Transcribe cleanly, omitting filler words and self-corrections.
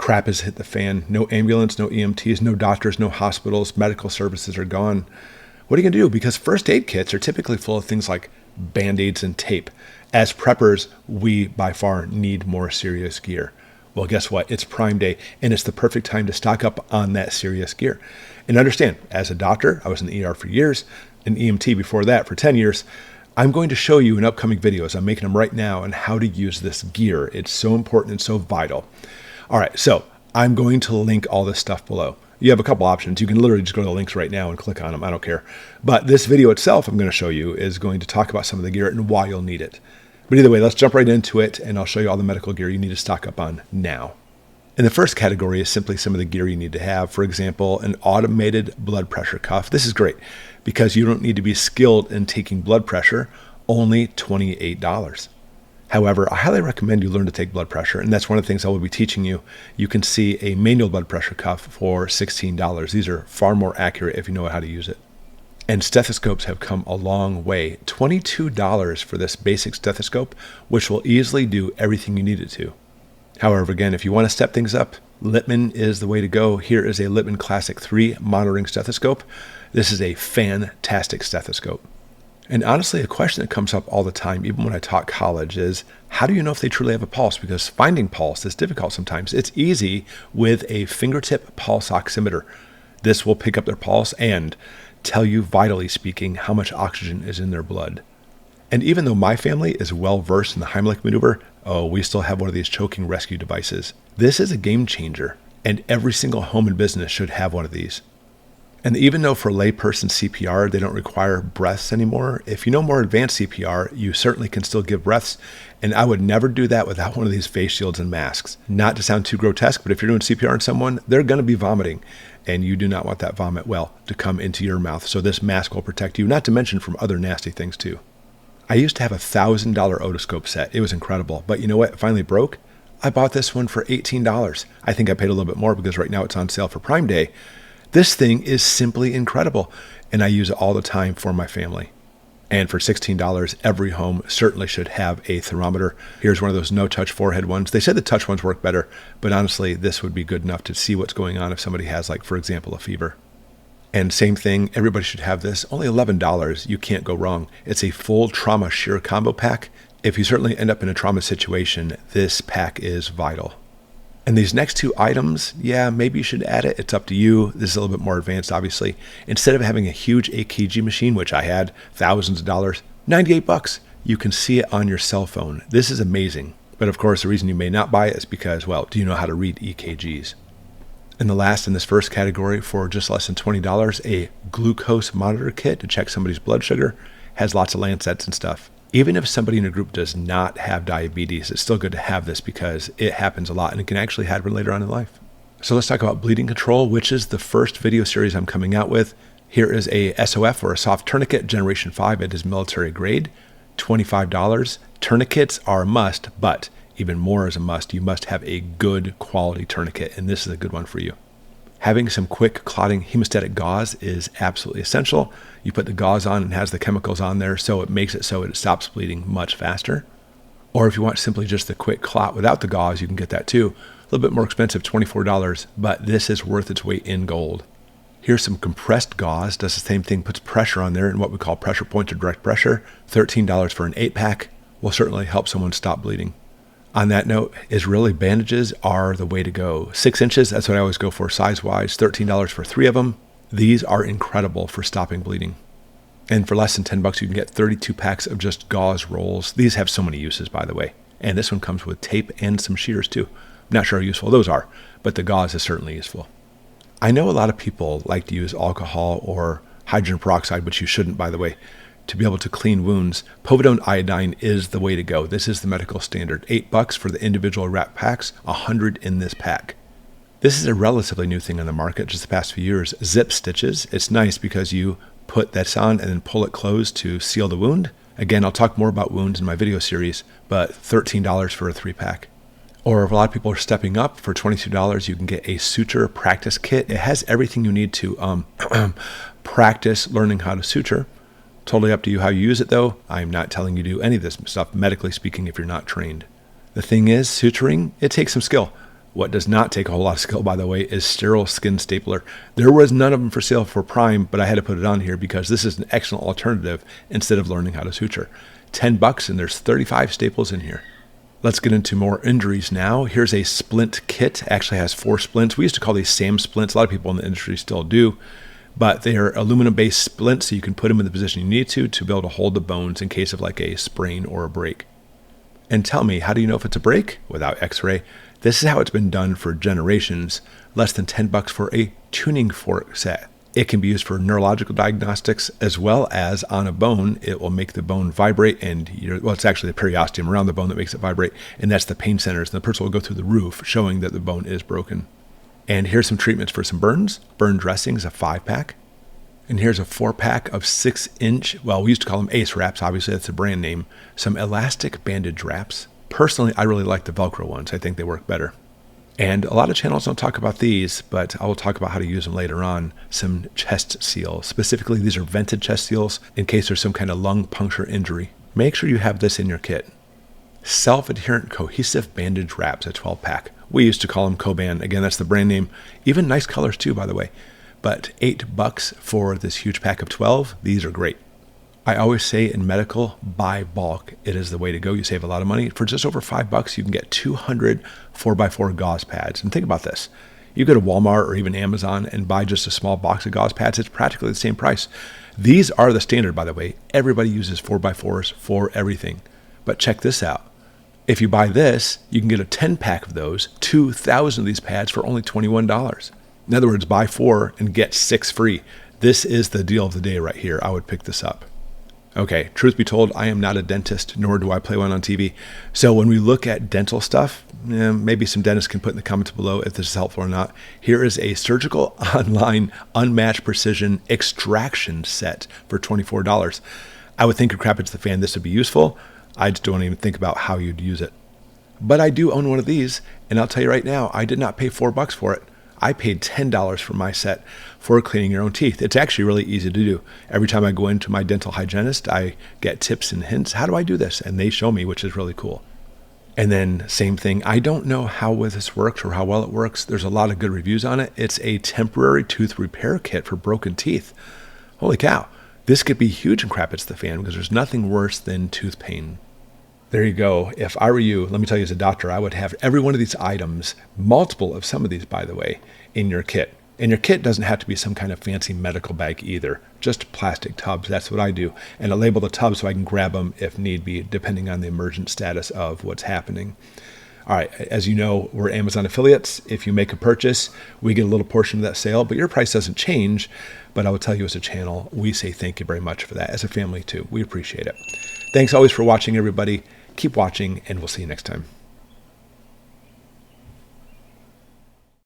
Crap has hit the fan. No ambulance, no EMTs, no doctors, no hospitals. Medical services are gone. What are you going to do? Because first aid kits are typically full of things like Band-Aids and tape. As preppers, we by far need more serious gear. Well, guess what? It's Prime Day, and it's the perfect time to stock up on that serious gear. And understand, as a doctor, I was in the ER for years, an EMT before that for 10 years. I'm going to show you in upcoming videos, I'm making them right now, on how to use this gear. It's so important and so vital. All right, so I'm going to link all this stuff below. You have a couple options. You can literally just go to the links right now and click on them. I don't care. But this video itself I'm going to show you is going to talk about some of the gear and why you'll need it. But either way, let's jump right into it, and I'll show you all the medical gear you need to stock up on now. And the first category is simply some of the gear you need to have. For example, an automated blood pressure cuff. This is great because you don't need to be skilled in taking blood pressure, only $28. However, I highly recommend you learn to take blood pressure, and that's one of the things I will be teaching you. You can see a manual blood pressure cuff for $16. These are far more accurate if you know how to use it. And stethoscopes have come a long way. $22 for this basic stethoscope, which will easily do everything you need it to. However, again, if you want to step things up, Littman is the way to go. Here is a Littman Classic 3 monitoring stethoscope. This is a fantastic stethoscope. And honestly, a question that comes up all the time, even when I talk college, is how do you know if they truly have a pulse? Because finding pulse is difficult sometimes. It's easy with a fingertip pulse oximeter. This will pick up their pulse and tell you, vitally speaking, how much oxygen is in their blood. And even though my family is well versed in the Heimlich maneuver, we still have one of these choking rescue devices. This is a game changer, and every single home and business should have one of these. And even though for layperson CPR, they don't require breaths anymore, if you know more advanced CPR, you certainly can still give breaths. And I would never do that without one of these face shields and masks. Not to sound too grotesque, but if you're doing CPR on someone, they're going to be vomiting. And you do not want that vomit, to come into your mouth. So this mask will protect you, not to mention from other nasty things too. I used to have a $1,000 Otoscope set. It was incredible. But you know what? It finally broke. I bought this one for $18. I think I paid a little bit more because right now it's on sale for Prime Day. This thing is simply incredible, and I use it all the time for my family. And for $16, every home certainly should have a thermometer. Here's one of those no-touch forehead ones. They said the touch ones work better, but honestly, this would be good enough to see what's going on if somebody has, like, for example, a fever. And same thing, everybody should have this. Only $11. You can't go wrong. It's a full trauma shear combo pack. If you certainly end up in a trauma situation, this pack is vital. And these next two items, yeah, maybe you should add it. It's up to you. This is a little bit more advanced, obviously. Instead of having a huge EKG machine, which I had, thousands of dollars, $98. You can see it on your cell phone. This is amazing. But of course, the reason you may not buy it is because, do you know how to read EKGs? And the last in this first category, for just less than $20, a glucose monitor kit to check somebody's blood sugar. Has lots of lancets and stuff. Even if somebody in a group does not have diabetes, it's still good to have this because it happens a lot and it can actually happen later on in life. So let's talk about bleeding control, which is the first video series I'm coming out with. Here is a SOF or a SOF Tourniquet Generation 5. It is military grade, $25. Tourniquets are a must, but even more is a must. You must have a good quality tourniquet, and this is a good one for you. Having some quick clotting hemostatic gauze is absolutely essential. You put the gauze on and it has the chemicals on there, so it makes it so it stops bleeding much faster. Or if you want simply just the quick clot without the gauze, you can get that too. A little bit more expensive, $24, but this is worth its weight in gold. Here's some compressed gauze, does the same thing, puts pressure on there in what we call pressure points or direct pressure. $13 for an 8-pack will certainly help someone stop bleeding. On that note, bandages are the way to go. 6 inches, that's what I always go for size-wise. $13 for 3 of them. These are incredible for stopping bleeding. And for less than $10, you can get 32 packs of just Gauze Rolls. These have so many uses, by the way. And this one comes with tape and some shears too. I'm not sure how useful those are, but the gauze is certainly useful. I know a lot of people like to use alcohol or hydrogen peroxide, which you shouldn't, by the way, to be able to clean wounds. Povidone iodine is the way to go. This is the medical standard. $8 for the individual wrap packs, 100 in this pack. This is a relatively new thing on the market just the past few years. Zip stitches. It's nice because you put this on and then pull it closed to seal the wound. Again, I'll talk more about wounds in my video series, but $13 for a 3-pack. Or if a lot of people are stepping up, for $22, you can get a Suture practice kit. It has everything you need to practice learning how to suture. Totally up to you how you use it, though. I'm not telling you to do any of this stuff, medically speaking, if you're not trained. The thing is, suturing, it takes some skill. What does not take a whole lot of skill, by the way, is sterile skin stapler. There was none of them for sale for Prime, but I had to put it on here because this is an excellent alternative instead of learning how to suture. $10 and there's 35 staples in here. Let's get into more injuries now. Here's a Splint Kit. Actually has 4 splints. We used to call these SAM splints. A lot of people in the industry still do. But they are aluminum-based splints, so you can put them in the position you need to be able to hold the bones in case of like a sprain or a break. And tell me, how do you know if it's a break? Without x-ray. This is how it's been done for generations. Less than $10 for a tuning fork set. It can be used for neurological diagnostics as well as on a bone. It will make the bone vibrate and, it's actually the periosteum around the bone that makes it vibrate. And that's the pain centers. And the person will go through the roof showing that the bone is broken. And here's some treatments for some burns. Burn dressings, a 5-pack. And here's a 4-pack of 6-inch, well, we used to call them ACE wraps. Obviously, that's a brand name. Some elastic bandage wraps. Personally, I really like the Velcro ones. I think they work better. And a lot of channels don't talk about these, but I will talk about how to use them later on. Some chest seals. Specifically, these are vented chest seals in case there's some kind of lung puncture injury. Make sure you have this in your kit. Self-adherent cohesive bandage wraps, a 12-pack. We used to call them Coban. Again, that's the brand name. Even nice colors too, by the way. But $8 for this huge pack of 12. These are great. I always say in medical, buy bulk. It is the way to go. You save a lot of money. For just over $5, you can get 200 4x4 gauze pads. And think about this. You go to Walmart or even Amazon and buy just a small box of gauze pads. It's practically the same price. These are the standard, by the way. Everybody uses 4x4s for everything. But check this out. If you buy this, you can get a 10-pack of those, 2,000 of these pads for only $21. In other words, buy 4 and get 6 free. This is the deal of the day right here. I would pick this up. Okay, truth be told, I am not a dentist, nor do I play one on TV. So when we look at dental stuff, maybe some dentists can put in the comments below if this is helpful or not. Here is a surgical online unmatched precision extraction set for $24. I would think if crap hits the fan, this would be useful. I just don't even think about how you'd use it. But I do own one of these, and I'll tell you right now, I did not pay $4 for it. I paid $10 for my set for cleaning your own teeth. It's actually really easy to do. Every time I go into my dental hygienist, I get tips and hints. How do I do this? And they show me, which is really cool. And then same thing. I don't know how this works or how well it works. There's a lot of good reviews on it. It's a temporary tooth repair kit for broken teeth. Holy cow. This could be huge in crap hits the fan because there's nothing worse than tooth pain. There you go. If I were you, let me tell you as a doctor, I would have every one of these items, multiple of some of these, by the way, in your kit. And your kit doesn't have to be some kind of fancy medical bag either, just plastic tubs. That's what I do. And I label the tubs so I can grab them if need be, depending on the emergent status of what's happening. All right, as you know, we're Amazon affiliates. If you make a purchase, we get a little portion of that sale, but your price doesn't change. But I will tell you as a channel, we say thank you very much for that. As a family too, we appreciate it. Thanks always for watching, everybody. Keep watching, and we'll see you next time.